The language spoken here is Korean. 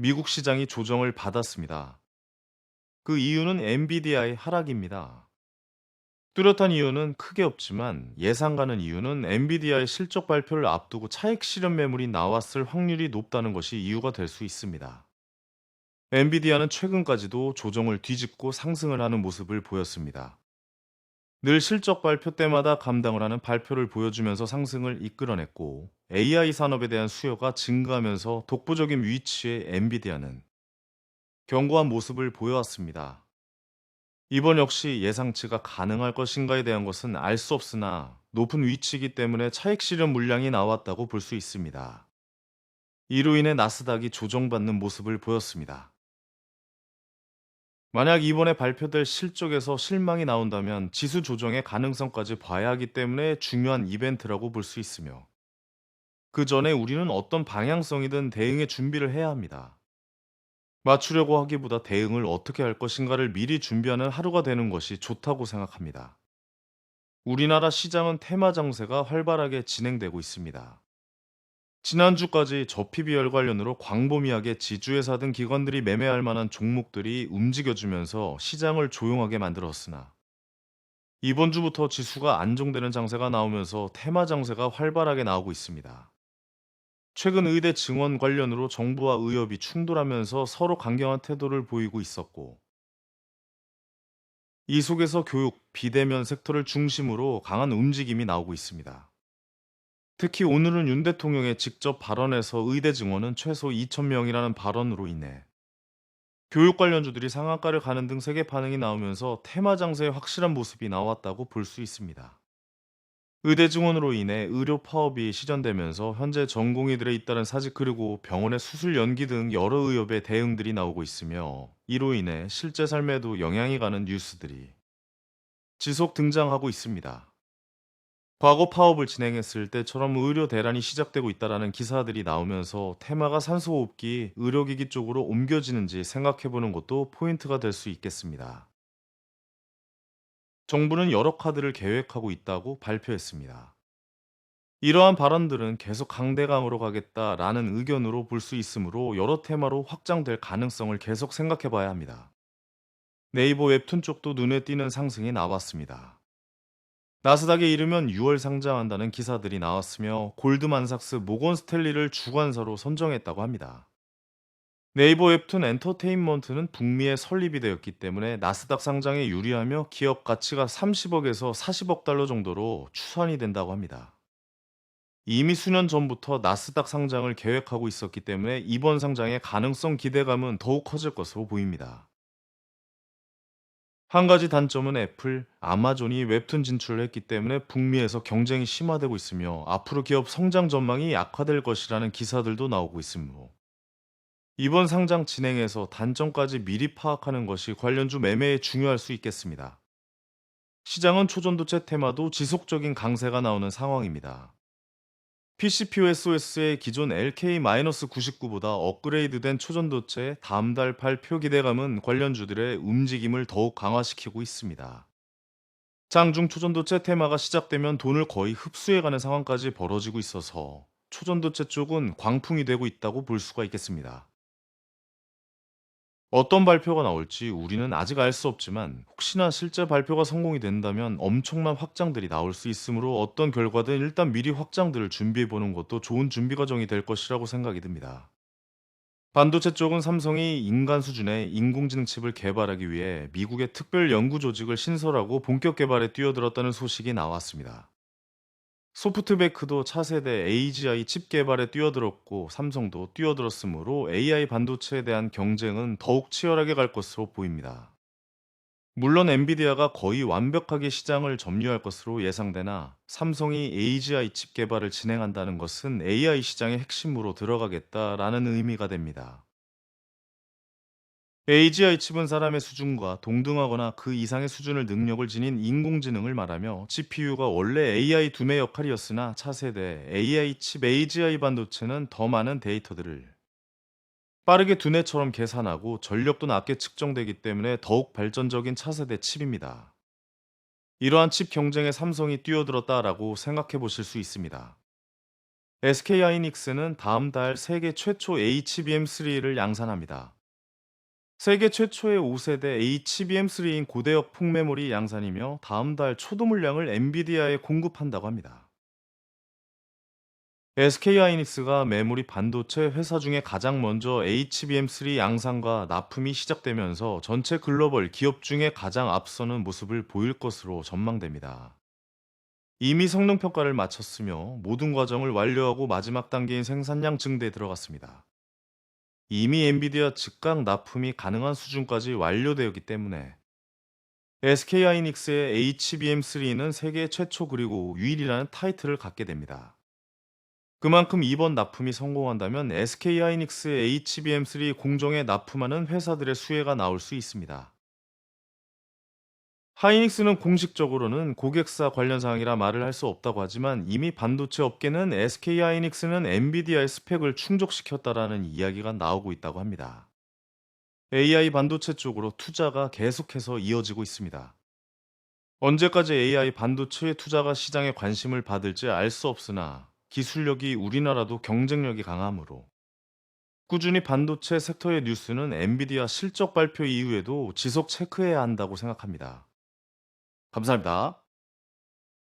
미국 시장이 조정을 받았습니다. 그 이유는 엔비디아의 하락입니다. 뚜렷한 이유는 크게 없지만 예상 가는 이유는 엔비디아의 실적 발표를 앞두고 차익 실현 매물이 나왔을 확률이 높다는 것이 이유가 될 수 있습니다. 엔비디아는 최근까지도 조정을 뒤집고 상승을 하는 모습을 보였습니다. 늘 실적 발표 때마다 감당을 하는 발표를 보여주면서 상승을 이끌어냈고, AI 산업에 대한 수요가 증가하면서 독보적인 위치의 엔비디아는 견고한 모습을 보여왔습니다. 이번 역시 예상치가 가능할 것인가에 대한 것은 알 수 없으나 높은 위치이기 때문에 차익 실현 물량이 나왔다고 볼 수 있습니다. 이로 인해 나스닥이 조정받는 모습을 보였습니다. 만약 이번에 발표될 실적에서 실망이 나온다면 지수 조정의 가능성까지 봐야 하기 때문에 중요한 이벤트라고 볼 수 있으며, 그 전에 우리는 어떤 방향성이든 대응의 준비를 해야 합니다. 맞추려고 하기보다 대응을 어떻게 할 것인가를 미리 준비하는 하루가 되는 것이 좋다고 생각합니다. 우리나라 시장은 테마 장세가 활발하게 진행되고 있습니다. 지난주까지 저PBR 관련으로 광범위하게 지주회사 등 기관들이 매매할 만한 종목들이 움직여주면서 시장을 조용하게 만들었으나, 이번 주부터 지수가 안정되는 장세가 나오면서 테마 장세가 활발하게 나오고 있습니다. 최근 의대 증원 관련으로 정부와 의협이 충돌하면서 서로 강경한 태도를 보이고 있었고, 이 속에서 교육, 비대면 섹터를 중심으로 강한 움직임이 나오고 있습니다. 특히 오늘은 윤 대통령의 직접 발언에서 의대 증원은 최소 2,000명이라는 발언으로 인해 교육 관련주들이 상한가를 가는 등 세계 반응이 나오면서 테마 장세의 확실한 모습이 나왔다고 볼 수 있습니다. 의대 증원으로 인해 의료 파업이 시전되면서 현재 전공의들에 잇따른 사직, 그리고 병원의 수술 연기 등 여러 의협의 대응들이 나오고 있으며, 이로 인해 실제 삶에도 영향이 가는 뉴스들이 지속 등장하고 있습니다. 과거 파업을 진행했을 때처럼 의료 대란이 시작되고 있다라는 기사들이 나오면서 테마가 산소호흡기, 의료기기 쪽으로 옮겨지는지 생각해보는 것도 포인트가 될 수 있겠습니다. 정부는 여러 카드를 계획하고 있다고 발표했습니다. 이러한 발언들은 계속 강대강으로 가겠다라는 의견으로 볼 수 있으므로 여러 테마로 확장될 가능성을 계속 생각해 봐야 합니다. 네이버 웹툰 쪽도 눈에 띄는 상승이 나왔습니다. 나스닥에 이르면 6월 상장한다는 기사들이 나왔으며, 골드만삭스, 모건 스탠리를 주관사로 선정했다고 합니다. 네이버 웹툰 엔터테인먼트는 북미에 설립이 되었기 때문에 나스닥 상장에 유리하며 기업 가치가 30억에서 40억 달러 정도로 추산이 된다고 합니다. 이미 수년 전부터 나스닥 상장을 계획하고 있었기 때문에 이번 상장의 가능성 기대감은 더욱 커질 것으로 보입니다. 한 가지 단점은 애플, 아마존이 웹툰 진출을 했기 때문에 북미에서 경쟁이 심화되고 있으며, 앞으로 기업 성장 전망이 약화될 것이라는 기사들도 나오고 있으므로 이번 상장 진행에서 단점까지 미리 파악하는 것이 관련주 매매에 중요할 수 있겠습니다. 시장은 초전도체 테마도 지속적인 강세가 나오는 상황입니다. PCPOS의 기존 LK-99보다 업그레이드된 초전도체 다음 달 발표 기대감은 관련주들의 움직임을 더욱 강화시키고 있습니다. 장중 초전도체 테마가 시작되면 돈을 거의 흡수해가는 상황까지 벌어지고 있어서 초전도체 쪽은 광풍이 되고 있다고 볼 수가 있겠습니다. 어떤 발표가 나올지 우리는 아직 알 수 없지만, 혹시나 실제 발표가 성공이 된다면 엄청난 확장들이 나올 수 있으므로 어떤 결과든 일단 미리 확장들을 준비해 보는 것도 좋은 준비 과정이 될 것이라고 생각이 듭니다. 반도체 쪽은 삼성이 인간 수준의 인공지능 칩을 개발하기 위해 미국의 특별 연구 조직을 신설하고 본격 개발에 뛰어들었다는 소식이 나왔습니다. 소프트뱅크도 차세대 AGI 칩 개발에 뛰어들었고, 삼성도 뛰어들었으므로 AI 반도체에 대한 경쟁은 더욱 치열하게 갈 것으로 보입니다. 물론 엔비디아가 거의 완벽하게 시장을 점유할 것으로 예상되나, 삼성이 AGI 칩 개발을 진행한다는 것은 AI 시장의 핵심으로 들어가겠다라는 의미가 됩니다. AGI 칩은 사람의 수준과 동등하거나 그 이상의 수준을 능력을 지닌 인공지능을 말하며, GPU가 원래 AI 두뇌 역할이었으나 차세대 AI 칩 AGI 반도체는 더 많은 데이터들을 빠르게 두뇌처럼 계산하고 전력도 낮게 측정되기 때문에 더욱 발전적인 차세대 칩입니다. 이러한 칩 경쟁에 삼성이 뛰어들었다라고 생각해 보실 수 있습니다. SK하이닉스는 다음 달 세계 최초 HBM3를 양산합니다. 세계 최초의 5세대 HBM3인 고대역 폭메모리 양산이며 다음 달 초도 물량을 엔비디아에 공급한다고 합니다. SK하이닉스가 메모리 반도체 회사 중에 가장 먼저 HBM3 양산과 납품이 시작되면서 전체 글로벌 기업 중에 가장 앞서는 모습을 보일 것으로 전망됩니다. 이미 성능 평가를 마쳤으며 모든 과정을 완료하고 마지막 단계인 생산량 증대에 들어갔습니다. 이미 엔비디아 즉각 납품이 가능한 수준까지 완료되었기 때문에 SK하이닉스의 HBM3는 세계 최초 그리고 유일이라는 타이틀을 갖게 됩니다. 그만큼 이번 납품이 성공한다면 SK하이닉스의 HBM3 공정에 납품하는 회사들의 수혜가 나올 수 있습니다. 하이닉스는 공식적으로는 고객사 관련 사항이라 말을 할 수 없다고 하지만 이미 반도체 업계는 SK하이닉스는 엔비디아의 스펙을 충족시켰다라는 이야기가 나오고 있다고 합니다. AI 반도체 쪽으로 투자가 계속해서 이어지고 있습니다. 언제까지 AI 반도체 투자가 시장의 관심을 받을지 알 수 없으나 기술력이 우리나라도 경쟁력이 강하므로 꾸준히 반도체 섹터의 뉴스는 엔비디아 실적 발표 이후에도 지속 체크해야 한다고 생각합니다. 감사합니다.